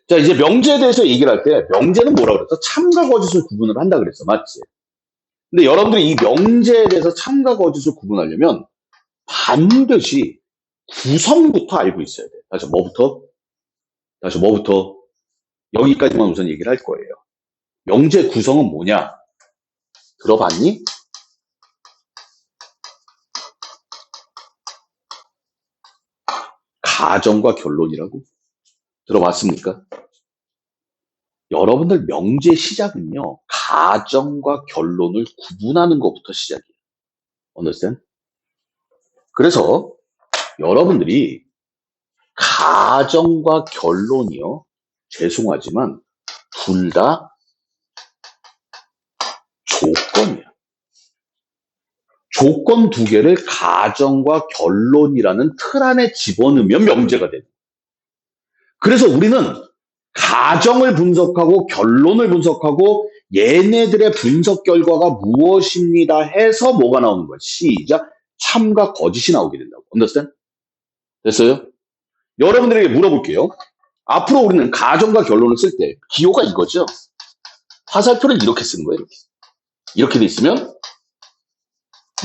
자, 이제 명제에 대해서 얘기를 할 때, 명제는 뭐라 그랬어? 참과 거짓을 구분을 한다 그랬어. 맞지? 근데 여러분들이 이 명제에 대해서 참과 거짓을 구분하려면 반드시 구성부터 알고 있어야 돼. 다시 뭐부터? 다시 뭐부터? 여기까지만 우선 얘기를 할 거예요. 명제 구성은 뭐냐? 들어봤니? 가정과 결론이라고? 들어봤습니까? 여러분들 명제 시작은요, 가정과 결론을 구분하는 것부터 시작이에요. understand? 그래서 여러분들이 가정과 결론이요, 죄송하지만 둘 다 조건이야. 조건 두 개를 가정과 결론이라는 틀 안에 집어넣으면 명제가 돼요. 그래서 우리는 가정을 분석하고 결론을 분석하고 얘네들의 분석 결과가 무엇입니다 해서 뭐가 나오는 거야? 시작. 참과 거짓이 나오게 된다고. understand? 됐어요? 여러분들에게 물어볼게요. 앞으로 우리는 가정과 결론을 쓸 때 기호가 이거죠. 화살표를 이렇게 쓰는 거예요. 이렇게. 이렇게 돼 있으면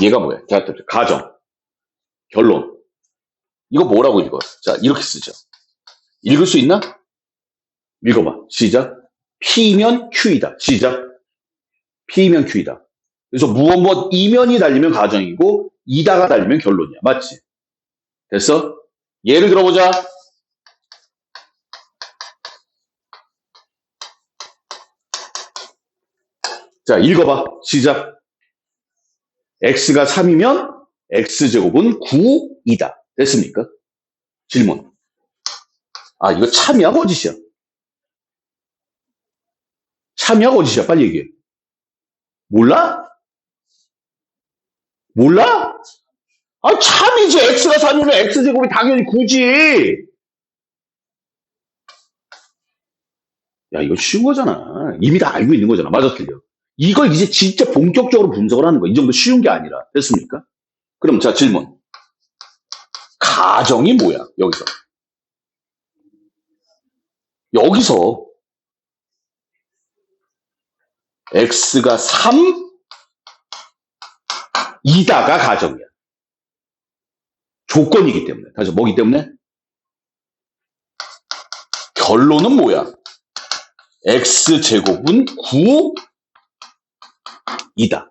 얘가 뭐야? 가정, 결론. 이거 뭐라고 읽어? 자, 이렇게 쓰죠. 읽을 수 있나? 읽어봐. 시작. P면 Q이다. 시작. P면 Q이다. 그래서 무엇 이면이 달리면 가정이고 이다가 달리면 결론이야. 맞지? 됐어? 예를 들어보자. 자, 읽어봐. 시작. x가 3이면 x제곱은 9이다. 됐습니까? 질문. 아, 이거 참이야, 거짓이야? 참이야, 거짓이야? 빨리 얘기해. 몰라? 몰라? 아, 참이지. x가 3이면 x제곱이 당연히 9지. 야, 이거 쉬운 거잖아. 이미 다 알고 있는 거잖아. 맞아, 틀려. 이걸 이제 진짜 본격적으로 분석을 하는 거야. 이 정도 쉬운 게 아니라. 됐습니까? 그럼 자, 질문. 가정이 뭐야? 여기서. 여기서 x가 3, 이다가 가정이야. 조건이기 때문에. 다시 뭐기 때문에? 결론은 뭐야? x제곱은 9이다.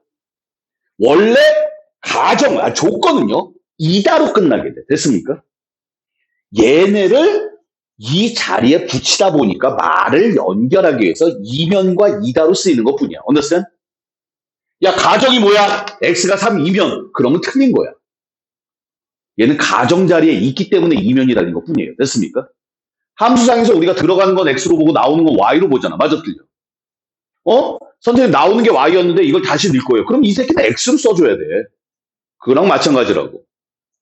원래 조건은요, 이다로 끝나게 돼. 됐습니까? 얘네를 이 자리에 붙이다 보니까 말을 연결하기 위해서 이면과 이다로 쓰이는 것 뿐이야. understand? 야, 가정이 뭐야? x가 3이면 그러면 틀린 거야. 얘는 가정 자리에 있기 때문에 이면이라는 것 뿐이에요. 됐습니까? 함수상에서 우리가 들어가는 건 x로 보고 나오는 건 y로 보잖아. 맞아, 틀려? 선생님 나오는 게 y였는데 이걸 다시 넣을 거예요. 그럼 이 새끼는 x로 써줘야 돼. 그거랑 마찬가지라고.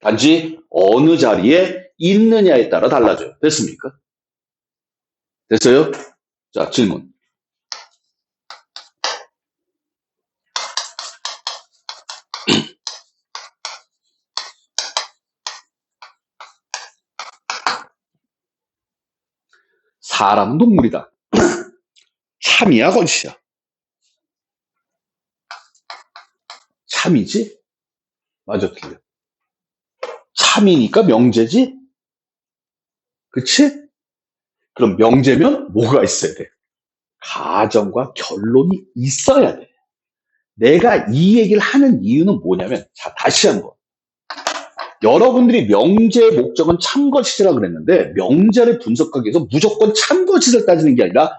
단지 어느 자리에 있느냐에 따라 달라져요. 됐습니까? 됐어요? 자, 질문. 사람은 동물이다. 참이야, 거짓이야? 참이지? 맞아, 틀려. 참이니까 명제지? 그치? 그럼 명제면 뭐가 있어야 돼? 가정과 결론이 있어야 돼. 내가 이 얘기를 하는 이유는 뭐냐면, 자, 다시 한번. 여러분들이 명제의 목적은 참거짓이라 그랬는데, 명제를 분석하기 위해서 무조건 참거짓을 따지는 게 아니라,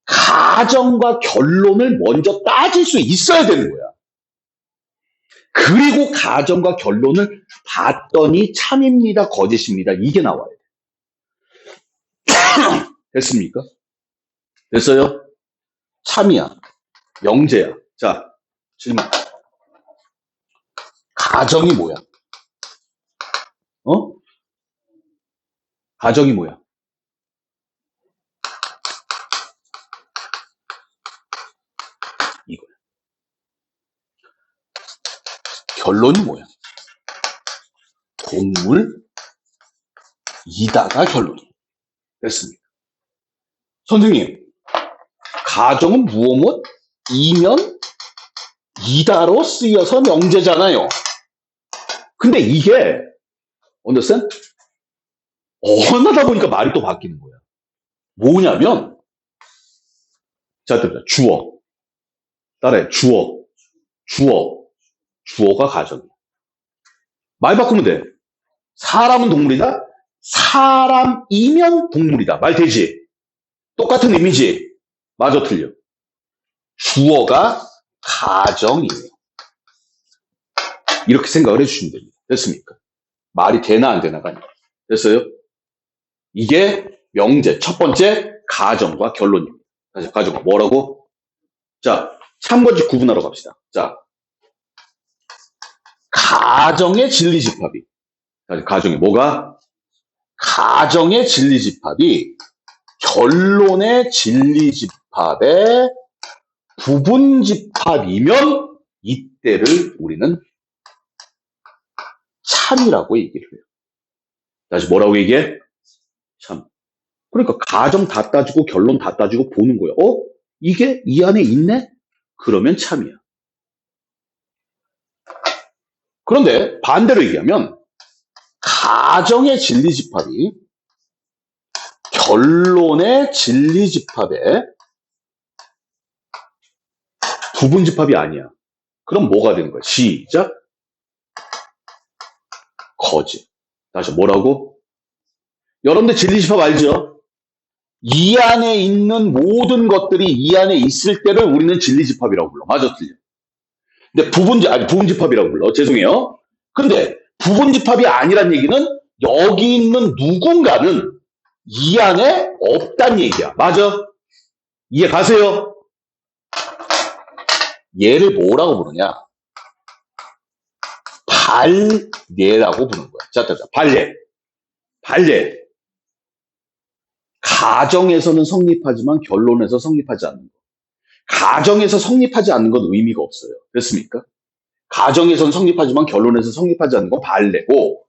가정과 결론을 먼저 따질 수 있어야 되는 거야. 그리고 가정과 결론을 봤더니 참입니다, 거짓입니다. 이게 나와야 돼. 됐습니까? 됐어요? 참이야. 명제야. 자, 질문. 가정이 뭐야? 가정이 뭐야? 이거야. 결론이 뭐야? 동물, 이다가 결론이. 됐습니다. 선생님, 가정은 무엇 이면 이다로 쓰여서 명제잖아요. 근데 이게 understand? 언하다 보니까 말이 또 바뀌는 거야. 뭐냐면 자, 주어. 따라해. 주어가 가정이야. 말 바꾸면 돼. 사람은 동물이다. 사람이면 동물이다. 말 되지? 똑같은 의미지? 맞아, 틀려. 주어가 가정이에요. 이렇게 생각을 해주시면 됩니다. 됐습니까? 말이 되나 안 되나가 아니라. 됐어요? 이게 명제. 첫 번째, 가정과 결론입니다. 다시 가정과 뭐라고? 자, 참고지 구분하러 갑시다. 자, 가정의 진리집합이. 가정이 뭐가? 가정의 진리집합이 결론의 진리집합의 부분집합이면 이때를 우리는 참이라고 얘기를 해요. 다시 뭐라고 얘기해? 참. 그러니까 가정 다 따지고 결론 다 따지고 보는 거예요. 이게 이 안에 있네? 그러면 참이야. 그런데 반대로 얘기하면 가정의 진리집합이 결론의 진리집합의 부분집합이 아니야. 그럼 뭐가 되는 거야? 시작. 거짓. 다시 뭐라고? 여러분들 진리집합 알죠? 이 안에 있는 모든 것들이 이 안에 있을 때를 우리는 진리집합이라고 불러. 맞아, 틀려. 근데 부분집합이라고 불러. 죄송해요. 근데 부분집합이 아니란 얘기는 여기 있는 누군가는 이 안에 없단 얘기야. 맞아? 이해 가세요? 얘를 뭐라고 부르냐? 발례라고 부르는 거야. 자, 발례. 가정에서는 성립하지만 결론에서 성립하지 않는 거. 가정에서 성립하지 않는 건 의미가 없어요. 됐습니까? 가정에서는 성립하지만 결론에서 성립하지 않는 건 발례고,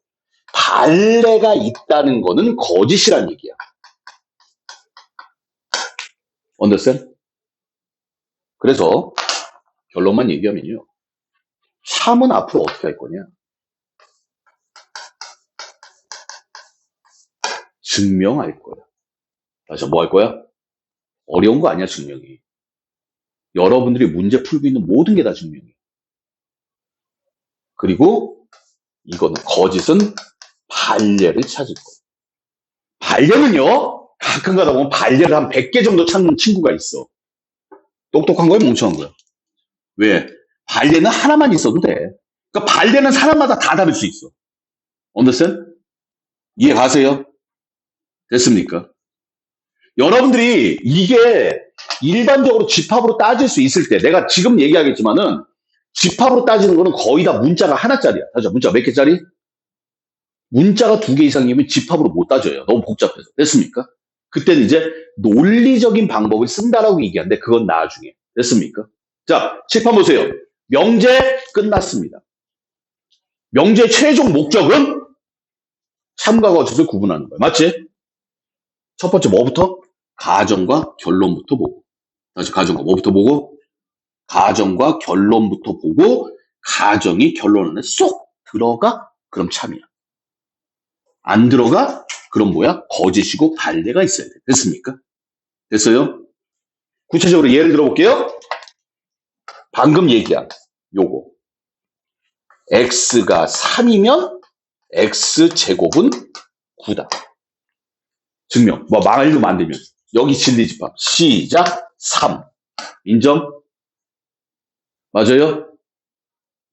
발례가 있다는 거는 거짓이란 얘기야. understand? 그래서 결론만 얘기하면요. 참은 앞으로 어떻게 할 거냐? 증명할 거야. 다시 뭐 할 거야? 어려운 거 아니야, 증명이. 여러분들이 문제 풀고 있는 모든 게 다 증명이야. 그리고 이거는 거짓은 발례를 찾을 거야. 발례는요, 가끔 가다 보면 발례를 한 100개 정도 찾는 친구가 있어. 똑똑한 거야, 멍청한 거야? 왜? 발례는 하나만 있어도 돼. 그러니까 발례는 사람마다 다 다를 수 있어. understand? 이해 가세요? 됐습니까? 여러분들이 이게 일반적으로 집합으로 따질 수 있을 때, 내가 지금 얘기하겠지만은 집합으로 따지는 거는 거의 다 문자가 하나짜리야. 다시 문자 몇 개짜리? 문자가 2개 이상이면 집합으로 못 따져요. 너무 복잡해서. 됐습니까? 그때는 이제 논리적인 방법을 쓴다라고 얘기하는데 그건 나중에. 됐습니까? 자, 칠판 보세요. 명제 끝났습니다. 명제의 최종 목적은 참과 거짓을 구분하는 거예요. 맞지? 첫 번째 뭐부터? 가정과 결론부터 보고. 다시 가정과 뭐부터 보고? 가정과 결론부터 보고 가정이 결론 안에 쏙 들어가? 그럼 참이야. 안 들어가? 그럼 뭐야? 거짓이고 발례가 있어야 돼. 됐습니까? 됐어요? 구체적으로 예를 들어볼게요. 방금 얘기한 요거. x가 3이면 x제곱은 9다. 증명. 말로 만들면. 여기 진리집합. 시작. 3. 인정? 맞아요?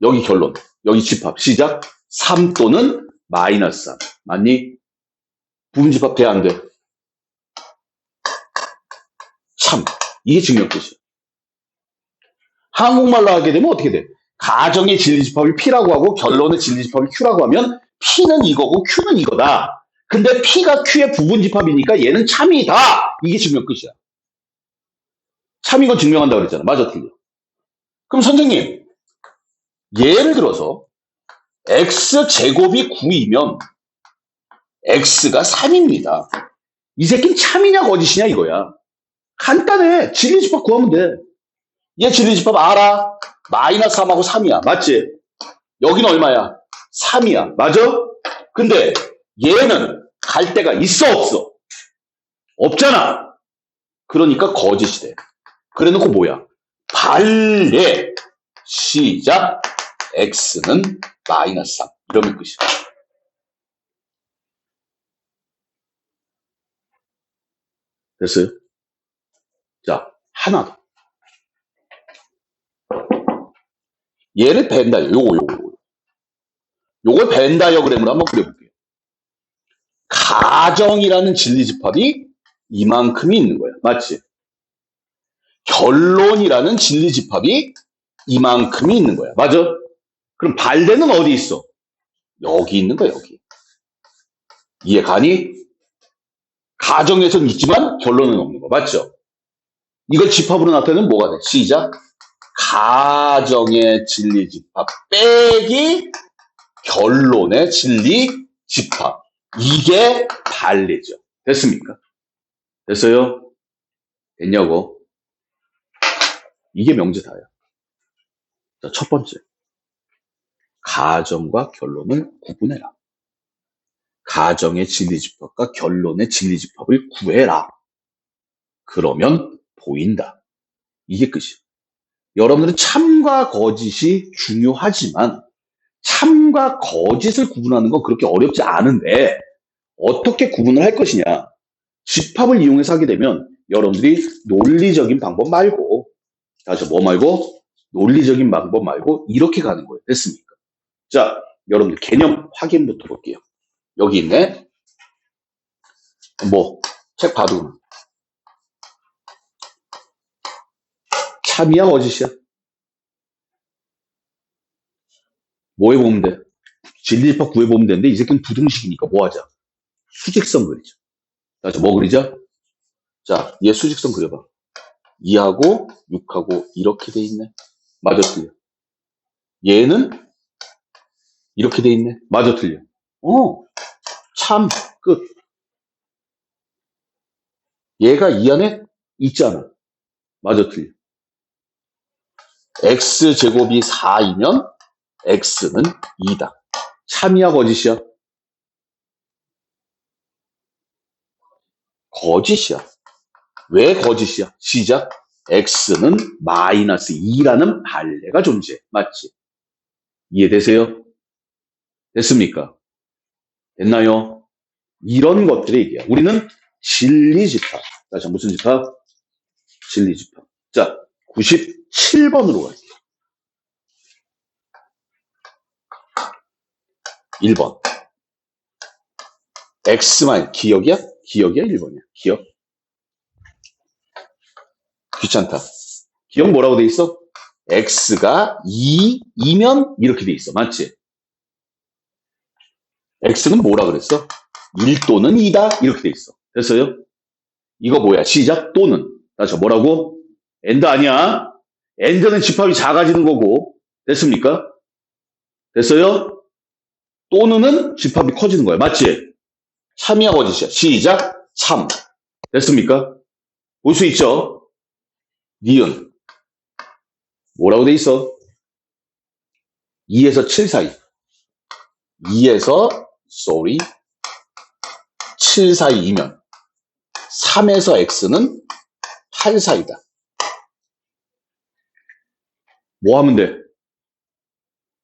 여기 결론. 여기 집합. 시작. 3 또는 마이너스 3. 맞니? 부분집합 돼, 안 돼? 참. 이게 증명 뜻이야. 한국말로 하게 되면 어떻게 돼? 가정의 진리집합을 P라고 하고 결론의 진리집합을 Q라고 하면 P는 이거고 Q는 이거다. 근데 P가 Q의 부분집합이니까 얘는 참이다. 이게 증명 끝이야. 참이고 증명한다고 그랬잖아. 맞아, 틀려. 그럼 선생님, 예를 들어서 X제곱이 9이면 X가 3입니다. 이 새끼는 참이냐 거짓이냐 이거야. 간단해. 진리집합 구하면 돼. 얘 진리집합 알아? 마이너스 3하고 3이야. 맞지? 여기는 얼마야? 3이야. 맞아? 근데 얘는 갈 데가 있어 없어? 없잖아. 그러니까 거짓이 돼. 그래 놓고 뭐야? 발레 시작 x는 마이너스 3 이러면 끝이야. 됐어요? 자, 하나 더. 얘를 벤 다이어그램 요걸 벤 다이어그램으로 한번 그려볼게요. 가정이라는 진리집합이 이만큼이 있는 거야. 맞지? 결론이라는 진리집합이 이만큼이 있는 거야. 맞아? 그럼 발대는 어디 있어? 여기 있는 거야, 여기. 이해 가니? 가정에서는 있지만 결론은 없는 거. 맞죠? 이걸 집합으로 나타내면 뭐가 돼? 시작. 가정의 진리집합 빼기 결론의 진리집합. 이게 발레죠. 됐습니까? 됐어요? 됐냐고? 이게 명제다야. 자, 첫 번째. 가정과 결론을 구분해라. 가정의 진리집합과 결론의 진리집합을 구해라. 그러면 보인다. 이게 끝이야. 여러분들은 참과 거짓이 중요하지만 참과 거짓을 구분하는 건 그렇게 어렵지 않은데 어떻게 구분을 할 것이냐. 집합을 이용해서 하게 되면 여러분들이 논리적인 방법 말고 다시 뭐 말고? 논리적인 방법 말고 이렇게 가는 거예요. 됐습니까? 자, 여러분들 개념 확인부터 볼게요. 여기 있네. 뭐 책 봐도 참이야 거짓이야? 뭐 해보면 돼? 진리집합 구해보면 되는데 이 새끼는 부등식이니까 뭐 하자? 수직선 그리자. 자, 뭐 그리자? 자, 얘 수직선 그려봐. 2하고 6하고 이렇게 돼 있네. 맞아 틀려? 얘는 이렇게 돼 있네. 맞아 틀려? 참 끝. 얘가 이 안에 있잖아. 맞아 틀려? x제곱이 4이면 x는 2다. 참이야 거짓이야? 거짓이야. 왜 거짓이야? 시작. x는 마이너스 2라는 발레가 존재해. 맞지? 이해되세요? 됐습니까? 됐나요? 이런 것들의 얘기야. 우리는 진리집합. 자, 무슨 집합? 진리집합. 자, 97번으로 갈게요. 1번. x만 기억이야? 기억이야? 1번이야? 기억? 귀찮다. 기억 뭐라고 돼 있어? x가 2이면 이렇게 돼 있어. 맞지? x는 뭐라 그랬어? 1 또는 2다. 이렇게 돼 있어. 됐어요? 이거 뭐야? 시작 또는. 다시 뭐라고? 엔드 아니야. 엔드는 집합이 작아지는 거고. 됐습니까? 됐어요? 또는은 집합이 커지는 거야. 맞지? 참이야 거짓이야. 시작 참. 됐습니까? 볼 수 있죠? 니은 뭐라고 돼 있어? 2에서 7 사이. 2에서 7 사이이면 3에서 x는 8 사이다. 뭐 하면 돼?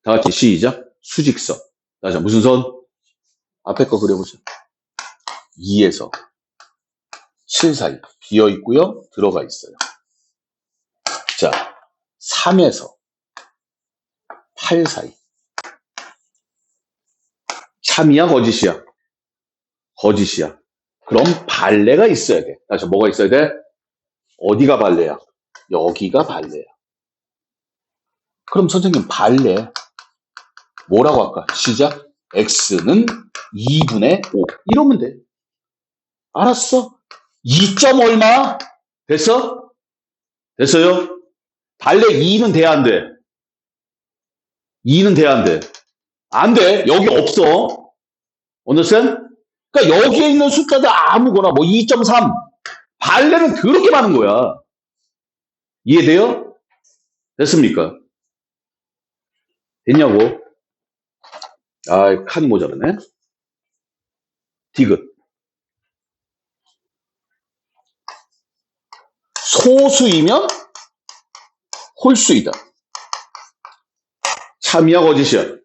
다 같이 시작. 수직선. 자, 무슨 선? 앞에 거 그려보자. 2에서 7 사이. 비어 있고요. 들어가 있어요. 자, 3에서 8 사이. 참이야 거짓이야? 거짓이야. 그럼 발레가 있어야 돼. 다시 뭐가 있어야 돼? 어디가 발레야? 여기가 발레야. 그럼 선생님 발레 뭐라고 할까? 시작. x는 2분의 5. 이러면 돼. 알았어? 2점 얼마? 됐어? 됐어요? 발레 2는 돼야 안 돼? 2는 돼야 안 돼? 안 돼. 여기 없어. understand? 그러니까 여기에 있는 숫자들 아무거나 뭐 2.3, 발레는 그렇게 많은 거야. 이해돼요? 됐습니까? 됐냐고? 아, 칸이 모자라네. 디귿. 소수이면 홀수이다. 참이야, 거짓이야?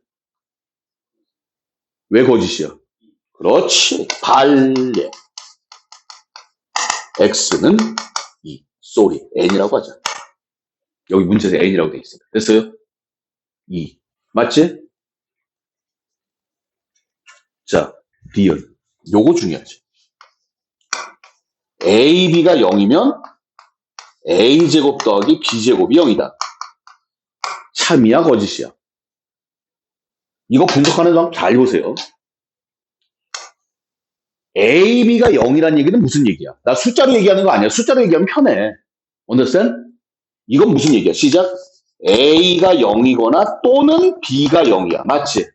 왜 거짓이야? 그렇지. 발레. X는 2. 쏘리. N이라고 하자. 여기 문제에서 N이라고 돼 있어요. 됐어요? 2. 맞지? 자, D은. 요거 중요하지. AB가 0이면 A제곱 더하기 B제곱이 0이다. 참이야, 거짓이야? 이거 분석하는 사람 잘 보세요. AB가 0이라는 얘기는 무슨 얘기야? 나 숫자로 얘기하는 거 아니야. 숫자로 얘기하면 편해. understand? 이건 무슨 얘기야? 시작. A가 0이거나 또는 B가 0이야. 맞지?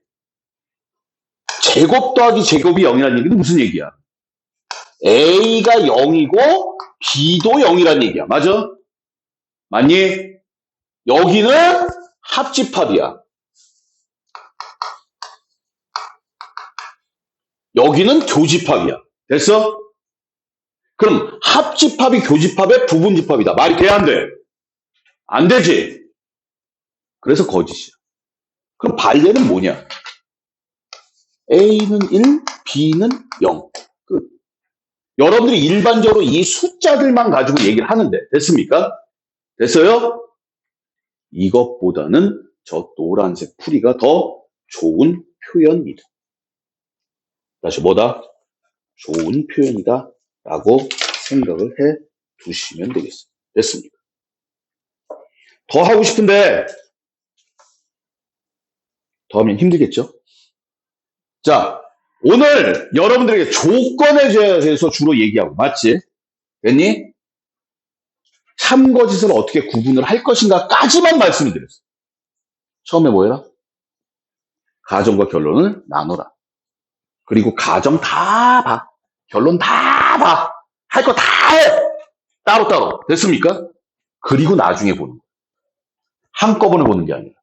제곱 더하기 제곱이 0이라는 얘기는 무슨 얘기야? A가 0이고 B도 0이라는 얘기야. 맞아? 맞니? 여기는 합집합이야. 여기는 교집합이야. 됐어? 그럼 합집합이 교집합의 부분집합이다. 말이 돼, 안 돼? 안 되지? 그래서 거짓이야. 그럼 발레는 뭐냐? A는 1, B는 0. 끝. 여러분들이 일반적으로 이 숫자들만 가지고 얘기를 하는데 됐습니까? 됐어요? 이것보다는 저 노란색 풀이가 더 좋은 표현이다. 다시 뭐다? 좋은 표현이다 라고 생각을 해 두시면 되겠습니다. 됐습니까? 더 하고 싶은데 더 하면 힘들겠죠? 자, 오늘 여러분들에게 조건에 대해서 주로 얘기하고 맞지? 됐니? 참거짓을 어떻게 구분을 할 것인가까지만 말씀을 드렸어요. 처음에 뭐예요? 가정과 결론을 나눠라. 그리고 가정 다 봐. 결론 다 봐. 할 거 다 해. 따로따로. 됐습니까? 그리고 나중에 보는 거예요. 한꺼번에 보는 게 아니라.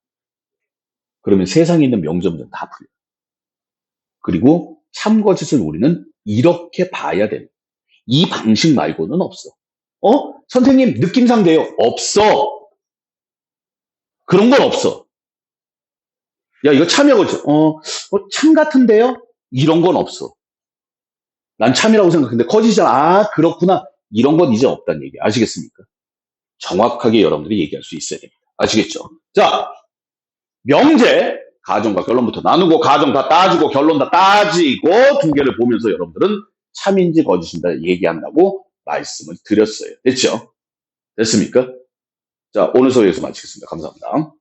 그러면 세상에 있는 명점들은 다 풀려요. 그리고 참거짓을 우리는 이렇게 봐야 돼요. 이 방식 말고는 없어. 선생님 느낌상 돼요. 없어. 그런 건 없어. 야, 이거 참이야, 거짓. 참 같은데요? 이런 건 없어. 난 참이라고 생각했는데 거짓이잖아. 아, 그렇구나. 이런 건 이제 없다는 얘기. 아시겠습니까? 정확하게 여러분들이 얘기할 수 있어야 됩니다. 아시겠죠? 자, 명제. 가정과 결론부터 나누고 가정 다 따지고 결론 다 따지고 두 개를 보면서 여러분들은 참인지 거짓인지 얘기한다고 말씀을 드렸어요. 됐죠? 됐습니까? 자, 오늘 수업 여기서 마치겠습니다. 감사합니다.